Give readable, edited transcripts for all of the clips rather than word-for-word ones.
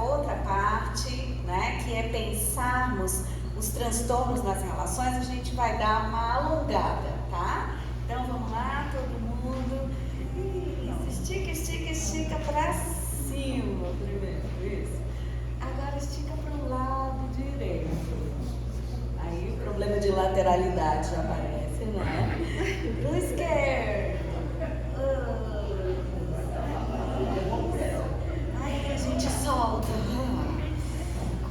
outra parte, né, que é pensarmos os transtornos nas relações, a gente vai dar uma alongada, tá? Então vamos lá, todo mundo. Isso, estica, estica, estica pra cima primeiro, isso. Agora estica pro lado direito. Aí o problema de lateralidade já aparece, né? Pro esquerdo. Aí a gente solta.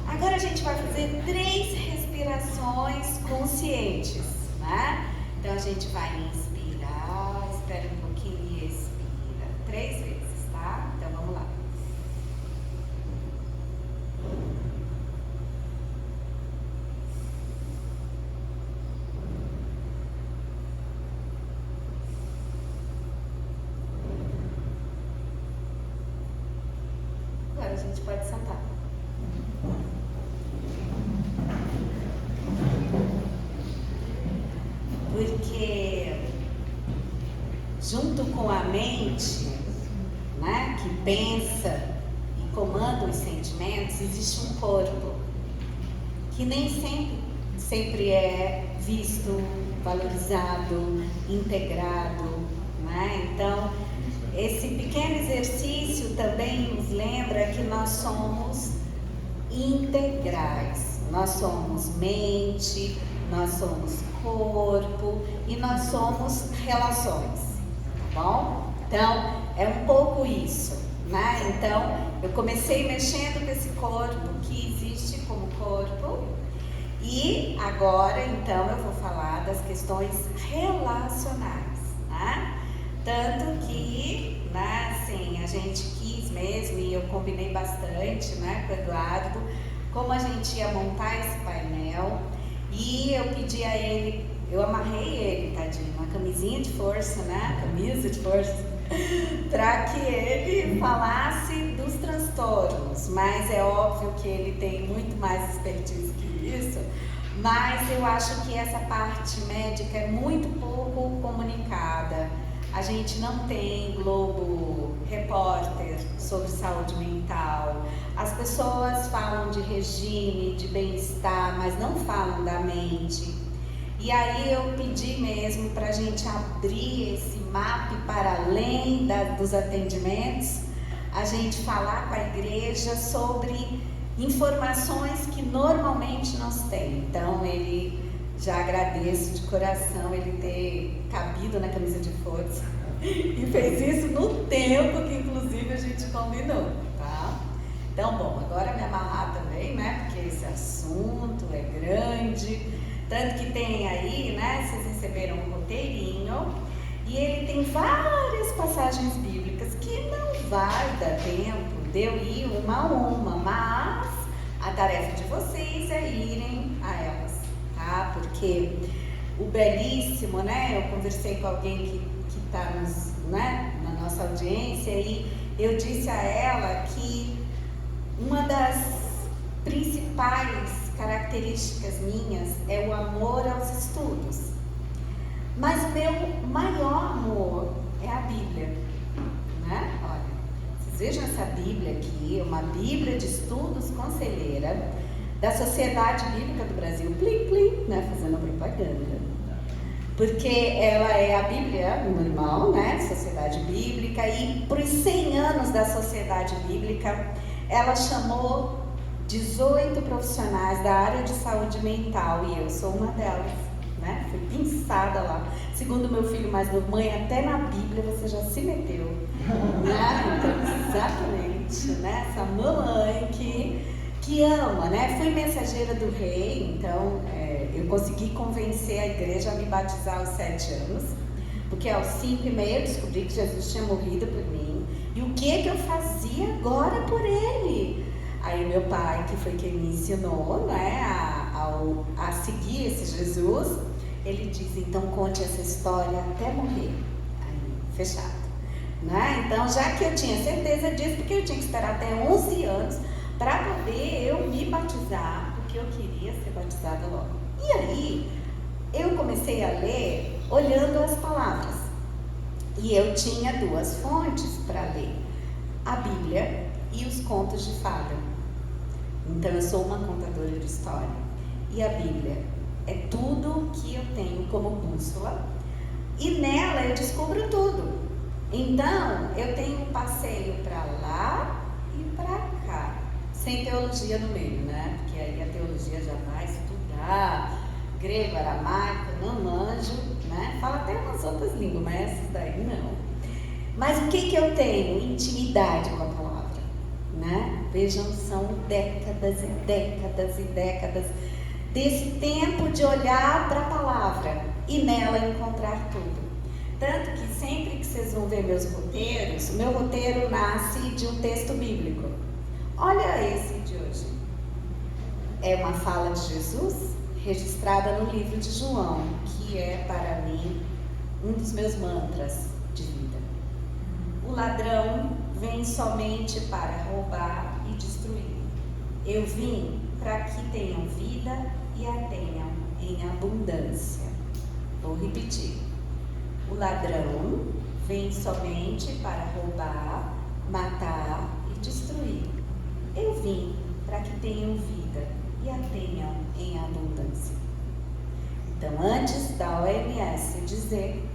Agora a gente vai fazer 3 respirações conscientes, né? Então a gente vai inspirar, espera um pouquinho e expira. 3 vezes, tá? Então vamos lá. Agora a gente pode sentar. Porque junto com a mente, né, que pensa e comanda os sentimentos, existe um corpo que nem sempre é visto, valorizado, integrado, né? Então, esse pequeno exercício também nos lembra que nós somos integrais. Nós somos mente, nós somos corpo e nós somos relações, tá bom? Então, é um pouco isso, né? Então, eu comecei mexendo com esse corpo que existe como corpo e agora, então, eu vou falar das questões relacionais, né? Tanto que, né, assim, a gente quis mesmo e eu combinei bastante, né, com o Eduardo, como a gente ia montar esse painel. E eu pedi a ele, eu amarrei ele, tadinho, uma camisinha de força, né? Camisa de força, para que ele falasse dos transtornos. Mas é óbvio que ele tem muito mais expertise que isso. Mas eu acho que essa parte médica é muito pouco comunicada. A gente não tem Globo Repórter sobre saúde mental. As pessoas falam de regime, de bem-estar, mas não falam da mente. E aí eu pedi mesmo para a gente abrir esse mapa para além dos atendimentos, a gente falar com a igreja sobre informações que normalmente não se tem. Então ele... Já agradeço de coração ele ter cabido na camisa de força e fez isso no tempo que inclusive a gente combinou, tá? Então, bom, agora me amarrar também, né? Porque esse assunto é grande, tanto que tem aí, né? Vocês receberam um roteirinho e ele tem várias passagens bíblicas que não vai dar tempo de eu ir uma a uma, mas a tarefa de vocês é irem a elas. Porque o belíssimo, né? Eu conversei com alguém que está né, na nossa audiência e eu disse a ela que uma das principais características minhas é o amor aos estudos. Mas o meu maior amor é a Bíblia, né? Olha, vocês vejam essa Bíblia aqui, uma Bíblia de estudos conselheira da Sociedade Bíblica do Brasil, plim, plim, né, fazendo propaganda, porque ela é a Bíblia normal, né, Sociedade Bíblica, e para os 100 anos da Sociedade Bíblica, ela chamou 18 profissionais da área de saúde mental, e eu sou uma delas, né, fui pensada lá. Segundo meu filho mais novo, mãe, até na Bíblia você já se meteu, né, então, exatamente, né, essa mamãe que ama, né? Fui mensageira do rei, então eu consegui convencer a igreja a me batizar aos 7 anos, porque aos 5 e meio eu descobri que Jesus tinha morrido por mim, e o que eu fazia agora por ele? Aí meu pai, que foi quem me ensinou, né, a seguir esse Jesus, ele diz, então conte essa história até morrer. Aí, fechado, né? Então, já que eu tinha certeza disso, porque eu tinha que esperar até 11 anos para poder eu me batizar, porque eu queria ser batizada logo. E aí, eu comecei a ler olhando as palavras. E eu tinha 2 fontes para ler, a Bíblia e os contos de fada. Então eu sou uma contadora de história. E a Bíblia é tudo que eu tenho como bússola. E nela eu descubro tudo. Então eu tenho um passeio para lá e para cá. Sem teologia no meio, né? Porque aí a teologia já vai estudar grego, aramaico, não manjo, né? Fala até umas outras línguas, mas essas daí não. Mas o que eu tenho? Intimidade com a palavra, né? Vejam, são décadas e décadas e décadas desse tempo de olhar para a palavra e nela encontrar tudo. Tanto que sempre que vocês vão ver meus roteiros, o meu roteiro nasce de um texto bíblico. Olha esse de hoje. É uma fala de Jesus registrada no livro de João, que é para mim um dos meus mantras de vida. O ladrão vem somente para roubar e destruir. Eu vim para que tenham vida e a tenham em abundância. Vou repetir. O ladrão vem somente para roubar, matar e destruir. Eu vim para que tenham vida e a tenham em abundância. Então, antes da OMS dizer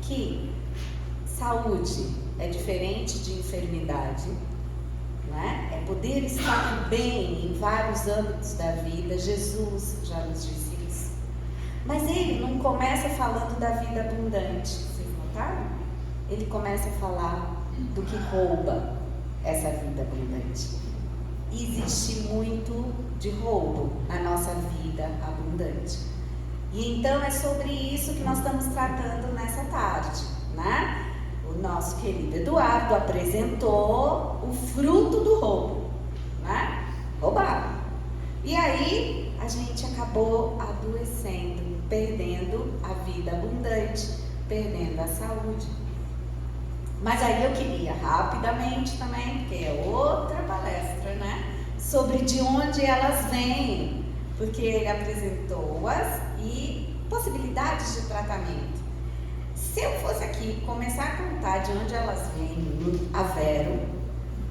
que saúde é diferente de enfermidade, né? É poder estar bem em vários âmbitos da vida, Jesus já nos disse isso. Mas ele não começa falando da vida abundante, vocês notaram? Ele começa a falar do que rouba essa vida abundante. Existe muito de roubo na nossa vida abundante. E então é sobre isso que nós estamos tratando nessa tarde, né? O nosso querido Eduardo apresentou o fruto do roubo, né? Roubar. E aí a gente acabou adoecendo, perdendo a vida abundante, perdendo a saúde. Mas aí eu queria rapidamente também, porque é outra palestra, né? Sobre de onde elas vêm, porque ele apresentou-as e possibilidades de tratamento. Se eu fosse aqui começar a contar de onde elas vêm, a Vero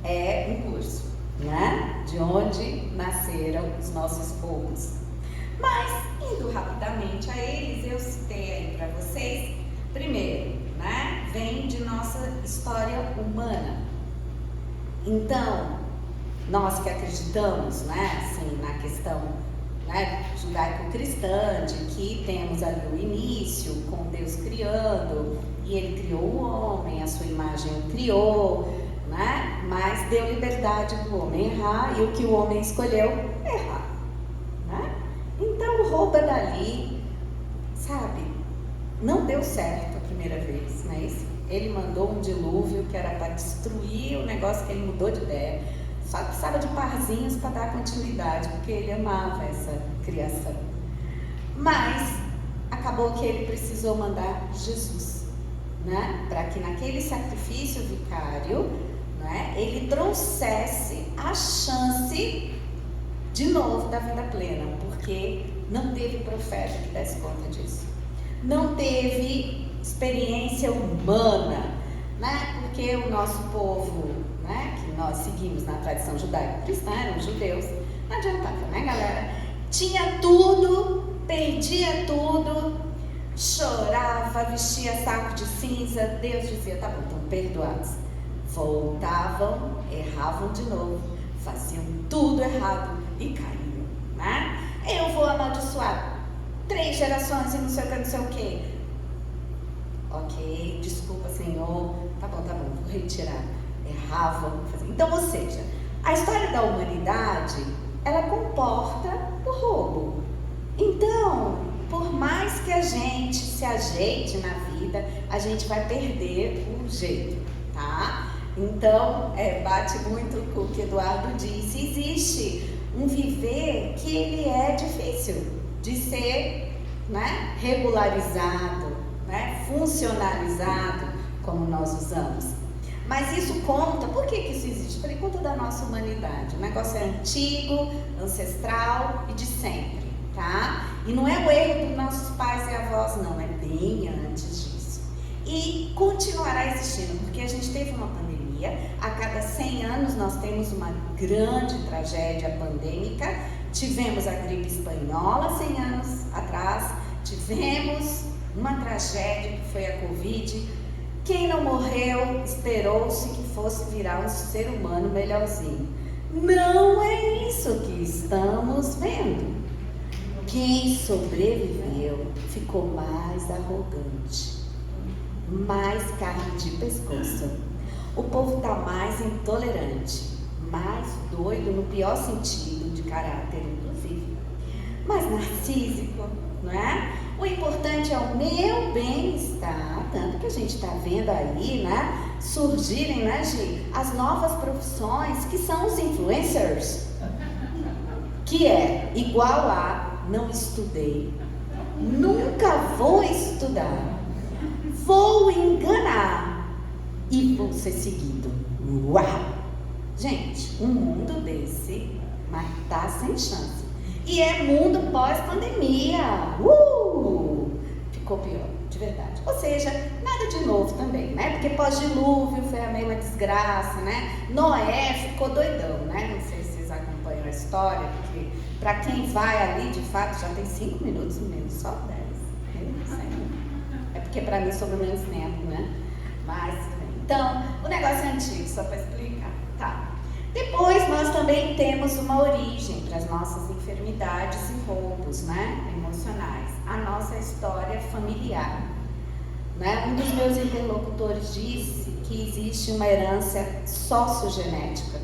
é um curso, né? De onde nasceram os nossos roubos. Mas, indo rapidamente a eles, eu citei aí para vocês, primeiro, né? Vem de nossa história humana. Então, nós que acreditamos, né, assim, na questão, né, judaico-cristã, de que temos ali o início com Deus criando, e ele criou o homem, a sua imagem o criou, né, mas deu liberdade para o homem errar, e o que o homem escolheu, errar, né? Então o roubo dali, sabe, não deu certo a primeira vez, não é isso? Ele mandou um dilúvio que era para destruir o negócio, que ele mudou de ideia. Só precisava de parzinhos para dar continuidade, porque ele amava essa criação. Mas acabou que ele precisou mandar Jesus, né? Para que naquele sacrifício vicário, né, ele trouxesse a chance de novo da vida plena, porque não teve profeta que desse conta disso. Não teve experiência humana, né? Porque o nosso povo, né, que nós seguimos na tradição judaico-cristã, eram judeus, não adiantava, né, galera? Tinha tudo, perdia tudo, chorava, vestia saco de cinza, Deus dizia, tá bom, estão perdoados. Voltavam, erravam de novo, faziam tudo errado e caíam, né? Eu vou amaldiçoar 3 gerações e não sei o que. Ok, desculpa, Senhor, tá bom, vou retirar. Erravam, faziam. Então, ou seja, a história da humanidade, ela comporta o roubo. Então, por mais que a gente se ajeite na vida, a gente vai perder o jeito, tá? Então, bate muito com o que Eduardo disse, existe um viver que ele é difícil de ser, né, regularizado, né, funcionalizado, como nós usamos. Mas isso conta, por que isso existe? Por conta da nossa humanidade. O negócio é antigo, ancestral e de sempre, tá? E não é o erro dos nossos pais e avós, não, é bem antes disso. E continuará existindo, porque a gente teve uma pandemia, a cada 100 anos nós temos uma grande tragédia pandêmica. Tivemos a gripe espanhola 100 anos atrás, tivemos uma tragédia que foi a Covid. Quem não morreu, esperou-se que fosse virar um ser humano melhorzinho. Não é isso que estamos vendo. Quem sobreviveu ficou mais arrogante, mais carne de pescoço. O povo está mais intolerante, mais doido no pior sentido de caráter, inclusive, mais narcísico, não é? O importante é o meu bem-estar, tanto que a gente está vendo aí, né, surgirem, né, Gi, as novas profissões que são os influencers, que é igual a não estudei, nunca vou estudar, vou enganar e vou ser seguido. Uau! Gente, um mundo desse, mas tá sem chance. E é mundo pós-pandemia. Ficou pior, de verdade. Ou seja, nada de novo também, né? Porque pós-dilúvio foi a mesma desgraça, né? Noé ficou doidão, né? Não sei se vocês acompanham a história, porque para quem vai ali, de fato, já tem 5 minutos mesmo, só 10. É porque para mim sobrou menos tempo, né? Mas, então, o negócio é antigo, só para explicar. Tá. Depois, nós também temos uma origem para as nossas enfermidades e roubos, né, emocionais. A nossa história familiar. Né? Um dos meus interlocutores disse que existe uma herança sociogenética.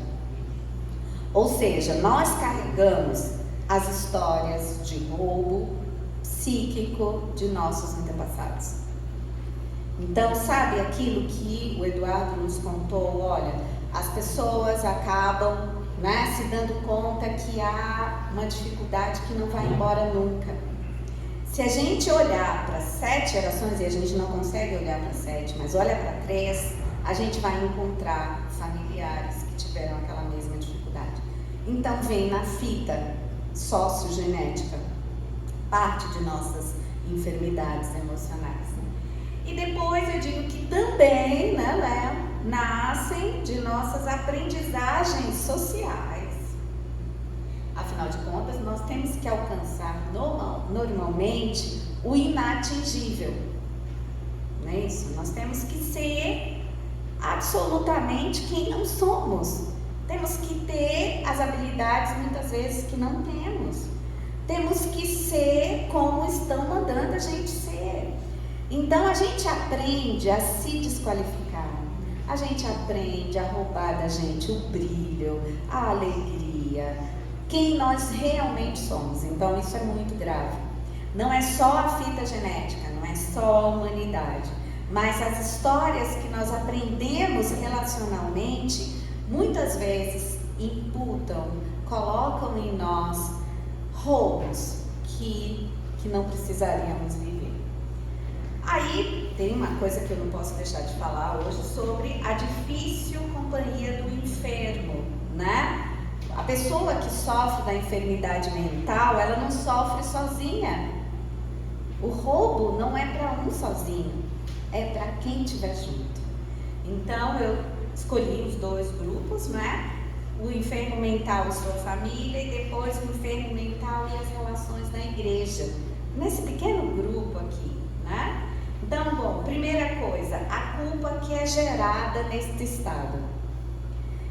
Ou seja, nós carregamos as histórias de roubo psíquico de nossos antepassados. Então, sabe aquilo que o Eduardo nos contou? Olha, as pessoas acabam, né, se dando conta que há uma dificuldade que não vai embora nunca. Se a gente olhar para 7 gerações, e a gente não consegue olhar para 7, mas olha para 3, a gente vai encontrar familiares que tiveram aquela mesma dificuldade. Então vem na fita sociogenética parte de nossas enfermidades emocionais. E depois eu digo que também, né, Léo, nascem de nossas aprendizagens sociais. Afinal de contas, nós temos que alcançar normalmente o inatingível. Não é isso? Nós temos que ser absolutamente quem não somos. Temos que ter as habilidades, muitas vezes, que não temos. Temos que ser como estão mandando a gente ser. Então, a gente aprende a se desqualificar. A gente aprende a roubar da gente o brilho, a alegria, quem nós realmente somos. Então, isso é muito grave. Não é só a fita genética, não é só a humanidade, mas as histórias que nós aprendemos relacionalmente, muitas vezes imputam, colocam em nós roubos que não precisaríamos viver. Aí tem uma coisa que eu não posso deixar de falar hoje sobre a difícil companhia do enfermo, né? A pessoa que sofre da enfermidade mental, ela não sofre sozinha. O roubo não é para um sozinho, é para quem estiver junto. Então eu escolhi os 2 grupos, né? O enfermo mental e sua família, e depois o enfermo mental e as relações na igreja. Nesse pequeno grupo aqui, né? Então, bom, primeira coisa, a culpa que é gerada neste estado.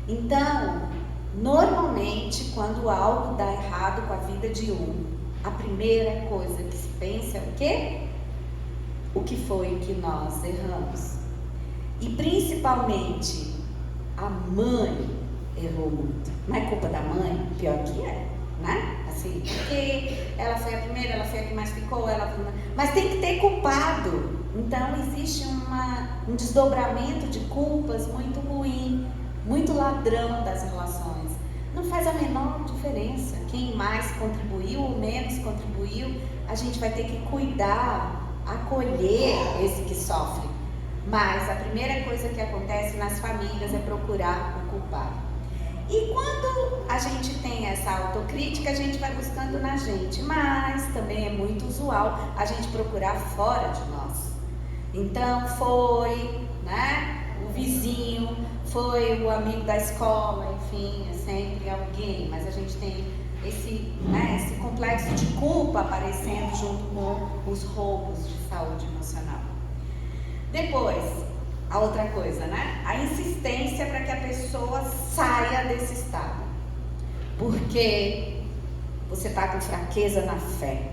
Então, normalmente, quando algo dá errado com a vida de a primeira coisa que se pensa é o quê? O que foi que nós erramos. E principalmente, a mãe errou muito. Não é culpa da mãe? Pior que é, né? Assim, porque ela foi a primeira, ela foi a que mais ficou, mas tem que ter culpado. Então existe um desdobramento de culpas muito ruim, muito ladrão das relações. Não faz a menor diferença quem mais contribuiu ou menos contribuiu. A gente vai ter que cuidar, acolher esse que sofre. Mas a primeira coisa que acontece nas famílias é procurar o culpado. E quando a gente tem essa autocrítica, a gente vai buscando na gente, mas também é muito usual a gente procurar fora de nós. Então foi, né, o vizinho, foi o amigo da escola, enfim, é sempre alguém, mas a gente tem esse complexo de culpa aparecendo junto com os roubos de saúde emocional. Depois, a outra coisa, né? A insistência para que a pessoa saia desse estado. Porque você está com fraqueza na fé.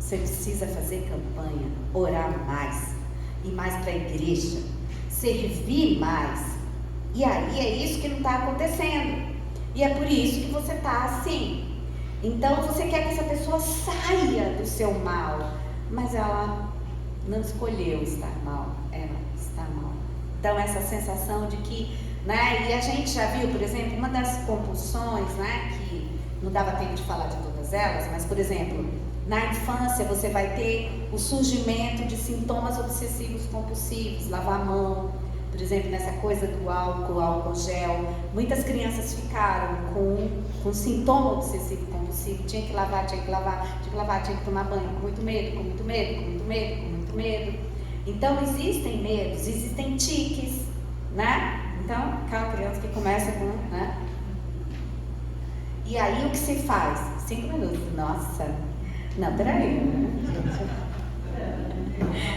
Você precisa fazer campanha, orar mais, ir mais para a igreja, servir mais. E aí é isso que não está acontecendo. E é por isso que você está assim. Então você quer que essa pessoa saia do seu mal, mas ela não escolheu estar mal, ela está mal. Então essa sensação de que, né, e a gente já viu, por exemplo, uma das compulsões, né, que não dava tempo de falar de todas elas, mas por exemplo, na infância você vai ter o surgimento de sintomas obsessivos compulsivos, lavar a mão, por exemplo, nessa coisa do álcool gel. Muitas crianças ficaram com sintoma obsessivo compulsivo, tinha que lavar, tinha que tomar banho, com muito medo. Então existem medos, existem tiques, né? Então, aquela criança que começa com, né? E aí o que se faz? 5 minutos, nossa, não, peraí,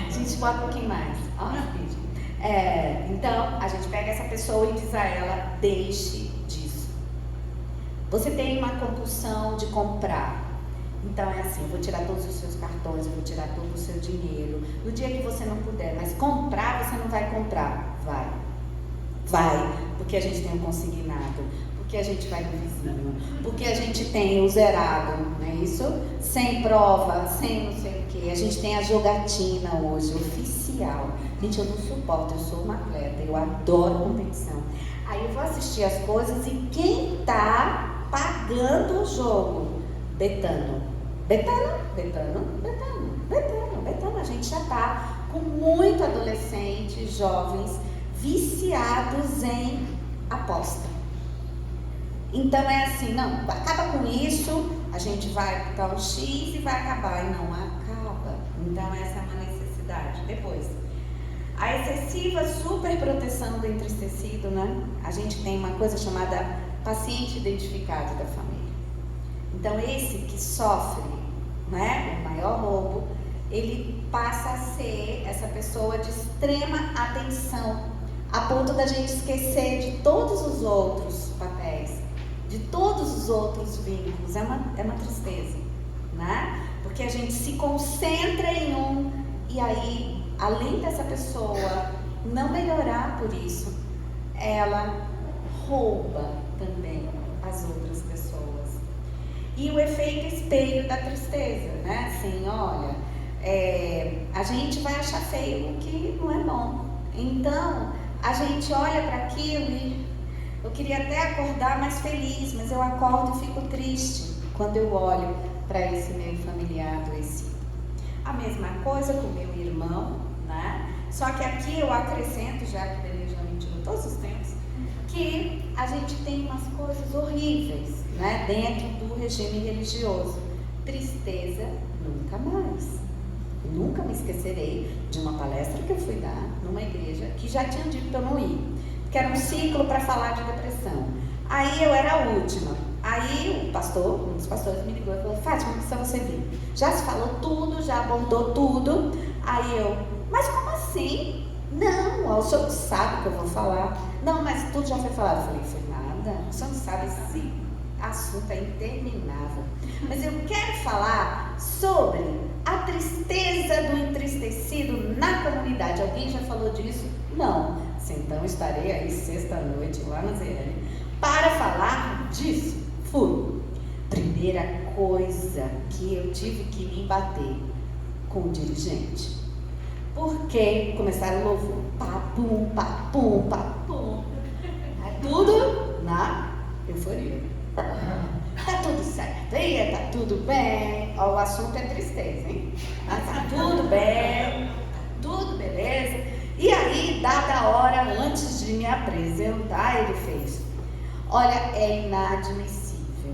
a gente bota um pouquinho mais, então a gente pega essa pessoa e diz a ela, deixe disso. Você tem uma compulsão de comprar, então é assim, eu vou tirar todos os seus cartões, eu vou tirar todo o seu dinheiro, no dia que você não puder, mas comprar você não vai comprar, vai, porque a gente tem o consignado, porque a gente vai no vizinho, porque a gente tem o zerado, não é isso? Sem prova, sem não sei o que, a gente tem a jogatina hoje, oficial. Gente, eu não suporto, eu sou uma atleta, eu adoro competição. Aí eu vou assistir as coisas e quem tá pagando o jogo? Betano. A gente já tá com muito adolescentes, jovens, viciados em aposta. Então é assim, não, acaba com isso, a gente vai botar um X e vai acabar, e não acaba. Então essa é uma necessidade. Depois, a excessiva superproteção do entristecido, né? A gente tem uma coisa chamada paciente identificado da família. Então esse que sofre, né, o maior roubo, ele passa a ser essa pessoa de extrema atenção, a ponto da gente esquecer de todos os outros papéis, de todos os outros vínculos. É uma tristeza, né? Porque a gente se concentra em um, e aí, além dessa pessoa não melhorar por isso, ela rouba também as outras pessoas. E o efeito espelho da tristeza, né? Assim, olha, a gente vai achar feio o que não é bom. Então, a gente olha para aquilo e eu queria até acordar mais feliz, mas eu acordo e fico triste quando eu olho para esse meu familiar adoecido. A mesma coisa com o meu irmão, né? Só que aqui eu acrescento, já que o Benê já me tirou todos os tempos, que a gente tem umas coisas horríveis, né? Dentro do regime religioso. Tristeza, nunca mais. Nunca me esquecerei de uma palestra que eu fui dar numa igreja que já tinham dito para eu não ir, que era um ciclo para falar de depressão. Aí eu era a última. Aí o pastor, um dos pastores me ligou e falou, Fátima, não precisa você vir. Já se falou tudo, já abordou tudo. Aí eu, mas como assim? Não, o senhor sabe o que eu vou falar. Não, mas tudo já foi falado. Eu falei, foi nada. O senhor não sabe, esse assunto é interminável. Mas eu quero falar sobre a tristeza do entristecido na comunidade. Alguém já falou disso? Não. Então estarei aí sexta-noite lá na ZL para falar disso. Fui. Primeira coisa que eu tive que me bater com o dirigente. Porque começaram o louvor. Papum, papum, papum. Tudo na euforia. Tá tudo certo, tá tudo bem. Ó, o assunto é tristeza, hein? Tá tudo bem, tudo beleza. E aí, dada a hora, antes de me apresentar, ele fez: olha, é inadmissível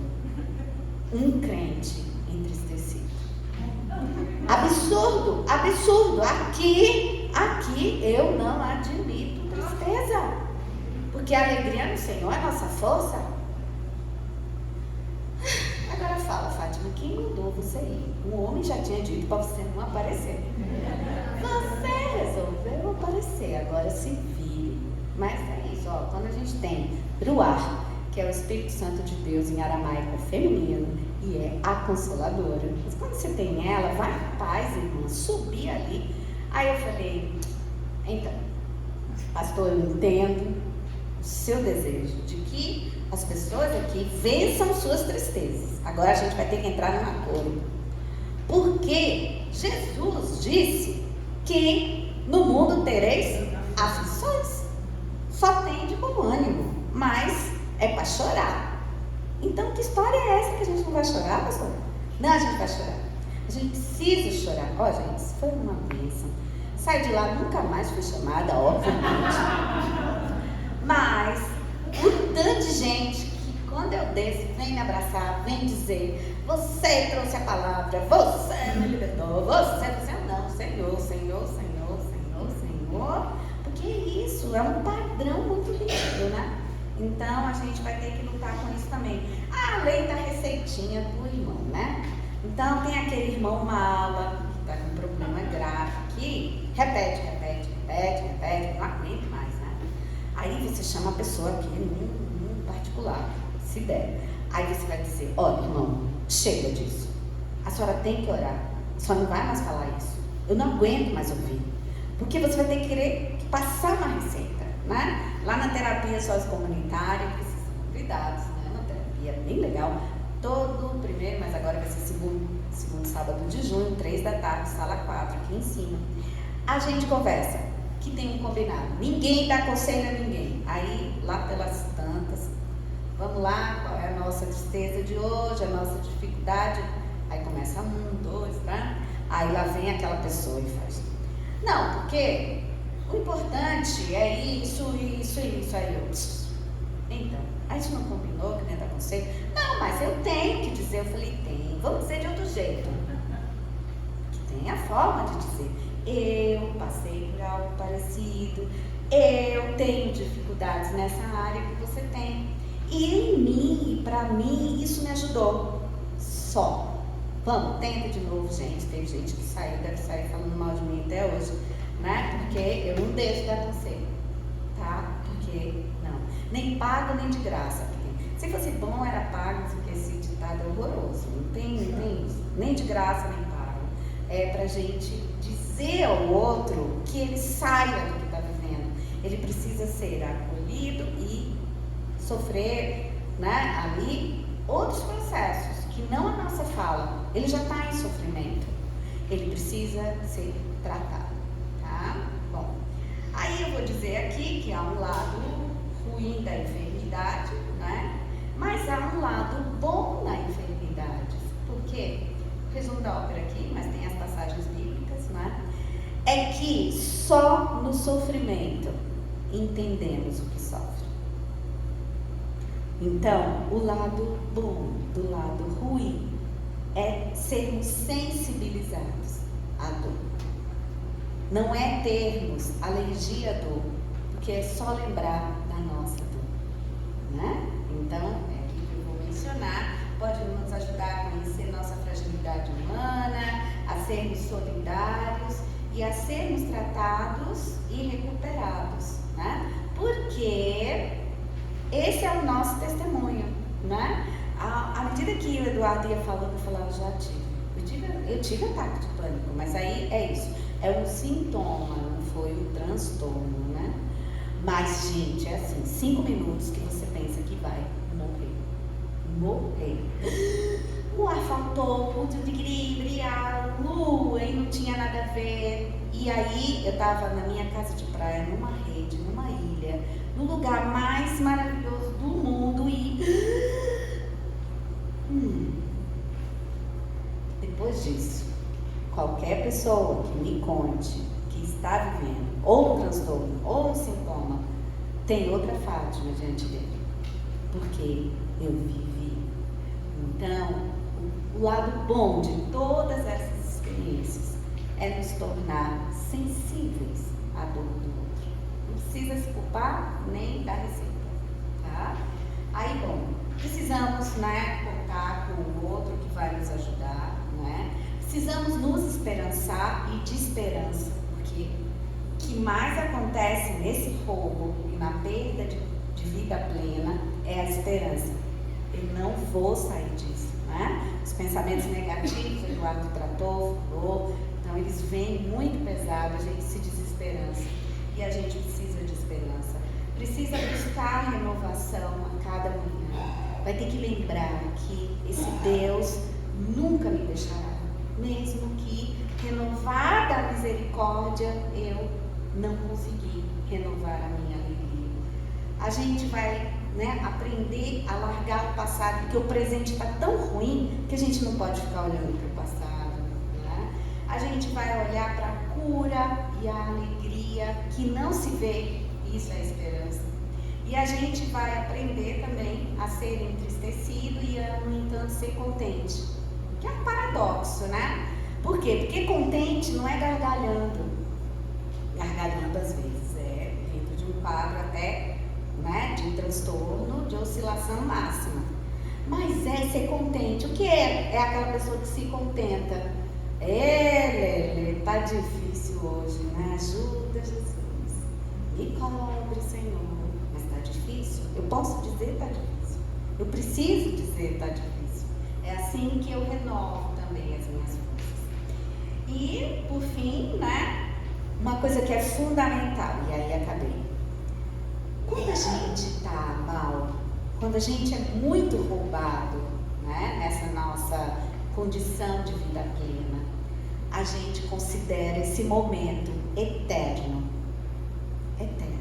um crente entristecido. Absurdo, absurdo. Aqui eu não admito tristeza. Porque Porque a alegria no Senhor é a nossa força. Agora fala, Fátima, quem mandou você ir? O homem já tinha dito para você não aparecer. Você resolveu aparecer, agora se vire. Mas é isso, ó, quando a gente tem Ruach, que é o Espírito Santo de Deus em aramaico feminino, e é a Consoladora. Mas quando você tem ela, vai em paz, irmã, subir ali. Aí eu falei, então, pastor, eu entendo o seu desejo de que as pessoas aqui vençam suas tristezas. Agora a gente vai ter que entrar num acordo. Porque Jesus disse que no mundo tereis aflições. Só tem de bom ânimo, mas é para chorar. Então, que história é essa que a gente não vai chorar, pastor? Não, a gente vai chorar. A gente precisa chorar. Ó, gente, isso foi uma bênção. Saí de lá, nunca mais fui chamada, obviamente. Mas o tanto de gente que quando eu desço, vem me abraçar, vem dizer, você trouxe a palavra, você me libertou, você não, Senhor, Senhor, Senhor, Senhor, Senhor. Porque isso é um padrão muito rígido, né? Então a gente vai ter que lutar com isso também. A lei da receitinha do irmão, né? Então tem aquele irmão mala, que está com um problema grave, que repete, não aguenta mais, né? Aí você chama a pessoa aqui, num particular, se der. Aí você vai dizer, ó, irmão, chega disso. A senhora tem que orar. A senhora não vai mais falar isso. Eu não aguento mais ouvir. Porque você vai ter que querer passar uma receita, né? Lá na terapia sócio-comunitária, precisam cuidados, né? Uma terapia bem legal. Todo primeiro, mas agora vai ser segundo sábado de junho, 3 da tarde, sala 4, aqui em cima. A gente conversa, que tem um combinado. Ninguém dá conselho a ninguém. Aí, lá pelas tantas, vamos lá, qual é a nossa tristeza de hoje, a nossa dificuldade? Aí começa 1, 2, tá? Aí lá vem aquela pessoa e faz. Não, porque o importante é isso. Aí eu, então, a gente não combinou que nem dar conselho? Não, mas eu tenho que dizer. Eu falei, tem. Vamos dizer de outro jeito. Que tem a forma de dizer. Eu passei por algo parecido. Eu tenho dificuldades nessa área que você tem. E em mim, para mim, isso me ajudou. Só. Vamos, tenta de novo, gente. Tem gente que saiu, deve sair falando mal de mim até hoje, né? Porque eu não deixo dar conselho, tá? Porque, não. Nem pago, nem de graça. Porque se fosse bom, era pago, porque esse ditado é horroroso. Não tem isso. Nem de graça, nem pago. É pra gente dizer ao outro que ele saia do que está vivendo. Ele precisa ser acolhido e sofrer, né? Ali, outros processos. Que não a nossa fala, ele já está em sofrimento, ele precisa ser tratado, tá? Bom, aí eu vou dizer aqui que há um lado ruim da enfermidade, né? Mas há um lado bom na enfermidade, porque, resumo da ópera aqui, mas tem as passagens bíblicas, né? É que só no sofrimento entendemos o que sofre. Então, o lado bom do lado ruim é sermos sensibilizados à dor. Não é termos alergia à dor, porque é só lembrar da nossa dor, né? Então, é aqui que eu vou mencionar, pode nos ajudar a conhecer nossa fragilidade humana, a sermos solidários e a sermos tratados e recuperados, né? Porque esse é o nosso testemunho, né? À medida que o Eduardo ia falando, eu falava, eu tive ataque de pânico, mas aí é isso, é um sintoma, não foi um transtorno, né? Mas, gente, é assim, 5 minutos que você pensa que vai morrer. O ar faltou, o brilhar, lua, e não tinha nada a ver. E aí, eu tava na minha casa de praia, numa rede, numa ilha, no lugar mais maravilhoso do mundo e... Depois disso, qualquer pessoa que me conte que está vivendo ou um transtorno ou um sintoma, tem outra Fátima diante dele, porque eu vivi. Então, o lado bom de todas essas experiências é nos tornar sensíveis à dor do outro. Não precisa se culpar nem dar receita. tá? Aí, bom, precisamos, né, contar com o outro que vai nos ajudar, né? Precisamos nos esperançar e de esperança, porque o que mais acontece nesse roubo e na perda de vida plena é a esperança. Eu não vou sair disso, né? Os pensamentos negativos, o Eduardo tratou, falou, então eles vêm muito pesados, a gente se desesperança. E a gente precisa de esperança. Precisa buscar renovação a cada manhã. Vai ter que lembrar que esse Deus nunca me deixará. Mesmo que renovada a misericórdia, eu não consegui renovar a minha alegria. A gente vai, né, aprender a largar o passado, porque o presente está tão ruim que a gente não pode ficar olhando para o passado, né? A gente vai olhar para a cura e a alegria que não se vê, isso é a esperança. E a gente vai aprender também a ser entristecido e a, no entanto, ser contente. Que é um paradoxo, né? Por quê? Porque contente não é gargalhando. Gargalhando às vezes é dentro de um quadro até, né, de transtorno, de oscilação máxima. Mas é ser contente. O que é? É aquela pessoa que se contenta. Lelê, tá difícil hoje, né? Ajuda, Jesus. Me cobre, Senhor. Mas tá difícil? Eu posso dizer tá difícil. Eu preciso dizer tá difícil. É assim que eu renovo também as minhas forças. E, por fim, né? Uma coisa que é fundamental, e aí acabei. Quando a gente está mal, quando a gente é muito roubado, né, nessa nossa condição de vida plena, a gente considera esse momento eterno. Eterno.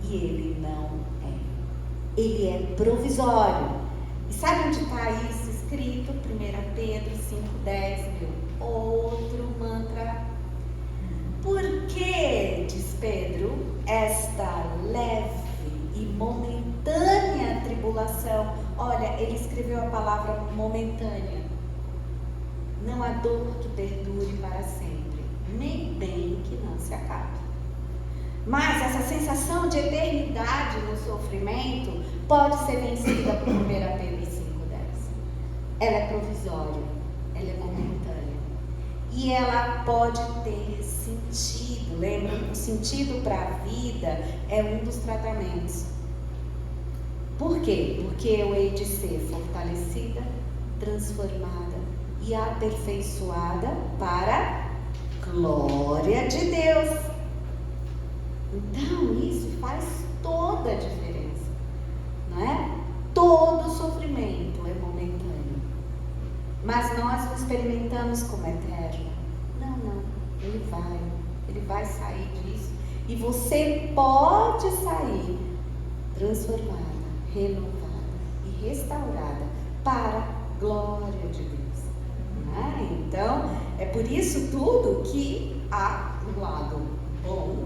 E ele não é. Ele é provisório. E sabe onde está isso escrito? 1 Pedro 5,10, meu outro mantra. Por que, diz Pedro, esta leve e momentânea tribulação? Olha, ele escreveu a palavra momentânea. Não há dor que perdure para sempre, nem bem que não se acabe. Mas essa sensação de eternidade no sofrimento pode ser vencida por 1 Pedro 5,10. Ela é provisória, ela é momentânea. E ela pode ter sentido. Lembra? O sentido para a vida é um dos tratamentos. Por quê? Porque eu hei de ser fortalecida, transformada e aperfeiçoada para a glória de Deus. Então isso faz toda a diferença, não é? Todo sofrimento é momentâneo, mas nós o experimentamos como eterno. Não, ele vai sair disso e você pode sair transformada, renovada e restaurada para a glória de Deus, não é? Então é por isso tudo que há um lado bom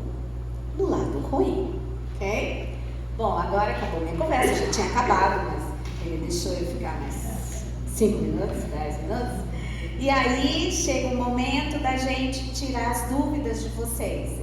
no lado ruim, ok? Bom, agora acabou minha conversa, já tinha acabado, mas ele deixou eu ficar mais 5 minutos, 10 minutos. E aí chega o momento da gente tirar as dúvidas de vocês.